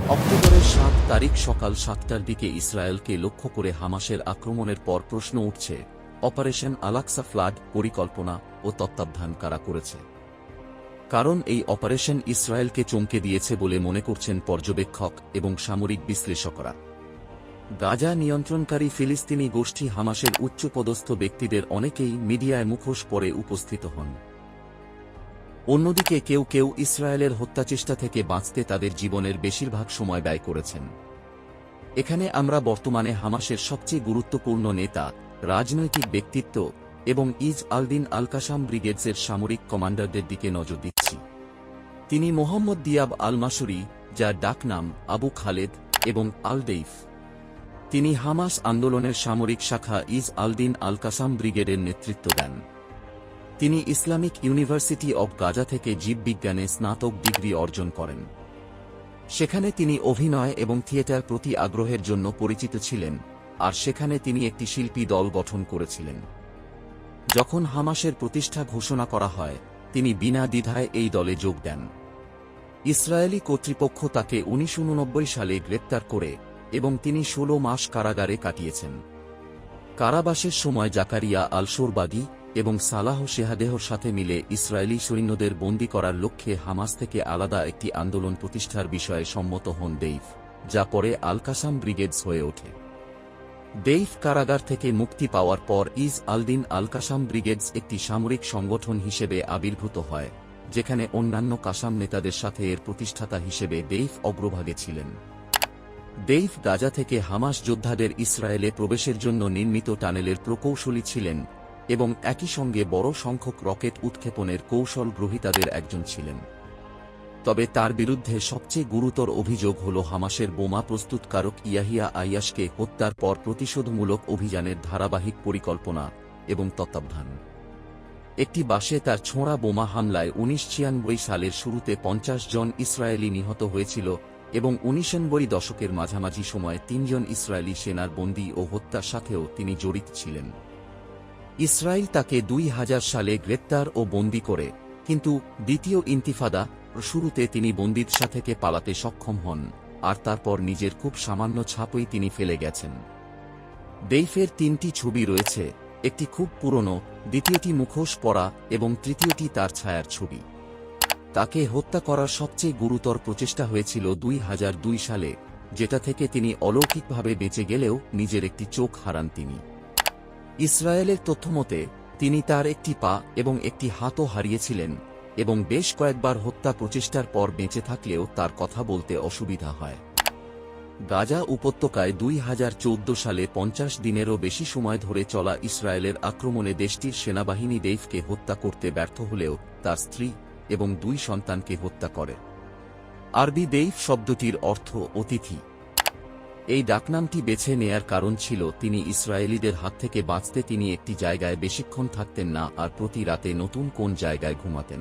অক্টোবরের ৭ তারিখ সকাল ৭টার দিকে ইসরায়েলকে লক্ষ্য করে হামাসের আক্রমণের পর প্রশ্ন উঠছে, অপারেশন আল-আকসা ফ্লাড পরিকল্পনা ও তত্ত্বাবধান কারা করেছে? কারণ এই অপারেশন ইসরায়েলকে চমকে দিয়েছে বলে মনে করছেন পর্যবেক্ষক এবং সামরিক বিশ্লেষকরা। গাজা নিয়ন্ত্রণকারী ফিলিস্তিনি গোষ্ঠী হামাসের উচ্চপদস্থ ব্যক্তিদের অনেকেই মিডিয়ায় মুখোশ পরে উপস্থিত হন। অন্যদিকে কেউ কেউ ইসরায়েলের হত্যাচেষ্টা থেকে বাঁচতে তাদের জীবনের বেশিরভাগ সময় ব্যয় করেছেন। এখানে আমরা বর্তমানে হামাসের সবচেয়ে গুরুত্বপূর্ণ নেতা, রাজনৈতিক ব্যক্তিত্ব এবং ইজ আল-দিন আল-কাসাম ব্রিগেডসের সামরিক কমান্ডারদের দিকে নজর দিচ্ছি। তিনি মোহাম্মদ দিয়াব আল-মাসুরি, যার ডাকনাম আবু খালেদ, এবং আল-দেইফ। তিনি হামাস আন্দোলনের সামরিক শাখা ইজ আল-দিন আল-কাসাম ব্রিগেডের নেতৃত্ব দেন। তিনি ইসলামিক ইউনিভার্সিটি অব গাজা থেকে জীববিজ্ঞানে স্নাতক ডিগ্রি অর্জন করেন। সেখানে তিনি অভিনয় এবং থিয়েটার প্রতি আগ্রহের জন্য পরিচিত ছিলেন, আর সেখানে তিনি একটি শিল্পী দল গঠন করেছিলেন। যখন হামাসের প্রতিষ্ঠা ঘোষণা করা হয়, তিনি বিনা দ্বিধায় এই দলে যোগ দেন। ইসরায়েলি কর্তৃপক্ষ তাকে ১৯৮৯ সালে গ্রেপ্তার করে এবং তিনি ১৬ মাস কারাগারে কাটিয়েছেন। কারাবাসের সময় জাকারিয়া আল-শোরবাগি এবং সালাহ শেহাদেহর সাথে মিলে ইসরায়েলি সৈন্যদের বন্দী করার লক্ষ্যে হামাস থেকে আলাদা একটি আন্দোলন প্রতিষ্ঠার বিষয়ে সম্মত হন দেইফ, যা পরে আল-কাসাম ব্রিগেডস হয়ে ওঠে। দেইফ কারাগার থেকে মুক্তি পাওয়ার পর ইজ আল-দিন আল-কাসাম ব্রিগেডস একটি সামরিক সংগঠন হিসেবে আবির্ভূত হয়, যেখানে অন্যান্য কাসাম নেতাদের সাথে এর প্রতিষ্ঠাতা হিসেবে দেইফ অগ্রভাগে ছিলেন। দেইফ গাজা থেকে হামাস যোদ্ধাদের ইসরায়েলে প্রবেশের জন্য নির্মিত টানেলের প্রকৌশলী ছিলেন এবং একই সঙ্গে বড় সংখ্যক রকেট উৎক্ষেপণের কৌশল গ্রহীতাদের একজন ছিলেন। তবে তার বিরুদ্ধে সবচেয়ে গুরুতর অভিযোগ হল হামাসের বোমা প্রস্তুতকারক ইয়াহিয়া আইয়াশকে হত্যার পর প্রতিশোধমূলক অভিযানের ধারাবাহিক পরিকল্পনা এবং তত্ত্বাবধান। একটি বাসে তার ছোঁড়া বোমা হামলায় ১৯৯৬ সালের শুরুতে ৫০ জন ইসরায়েলি নিহত হয়েছিল এবং ১৯৯০ দশকের মাঝামাঝি সময়ে ৩ জন ইসরায়েলি সেনার বন্দী ও হত্যার সাথেও তিনি জড়িত ছিলেন। ইসরায়েল তাকে ২০০০ সালে গ্রেপ্তার ও বন্দী করে, কিন্তু দ্বিতীয় ইন্তিফাদা শুরুতে তিনি বন্দিদশা থেকে পালাতে সক্ষম হন, আর তারপর নিজের খুব সামান্য ছাপই তিনি ফেলে গেছেন। দেইফের ৩টি ছবি রয়েছে, একটি খুব পুরনো, দ্বিতীয়টি মুখোশ পরা এবং তৃতীয়টি তার ছায়ার ছবি। তাকে হত্যা করার সবচেয়ে গুরুতর প্রচেষ্টা হয়েছিল ২০০২ সালে, যেটা থেকে তিনি অলৌকিকভাবে বেঁচে গেলেও নিজের একটি চোখ হারান তিনি। ইসরায়েলের তথ্যমতে তিনি তার একটি পা এবং একটি হাতও হারিয়েছিলেন এবং বেশ কয়েকবার হত্যা প্রচেষ্টার পর বেঁচে থাকলেও তার কথা বলতে অসুবিধা হয়। গাজা উপত্যকায় ২০১৪ সালে ৫০ দিনেরও বেশি সময় ধরে চলা ইসরায়েলের আক্রমণে দেশটির সেনাবাহিনী দেইফকে হত্যা করতে ব্যর্থ হলেও তার স্ত্রী এবং ২ সন্তানকে হত্যা করে। আরবি দেইফ শব্দটির অর্থ অতিথি। এই ডাকনামটি বেছে নেয়ার কারণ ছিল তিনি ইসরায়েলিদের হাত থেকে বাঁচতে তিনি একটি জায়গায় বেশিক্ষণ থাকতেন না আর প্রতি রাতে নতুন কোন জায়গায় ঘুমাতেন।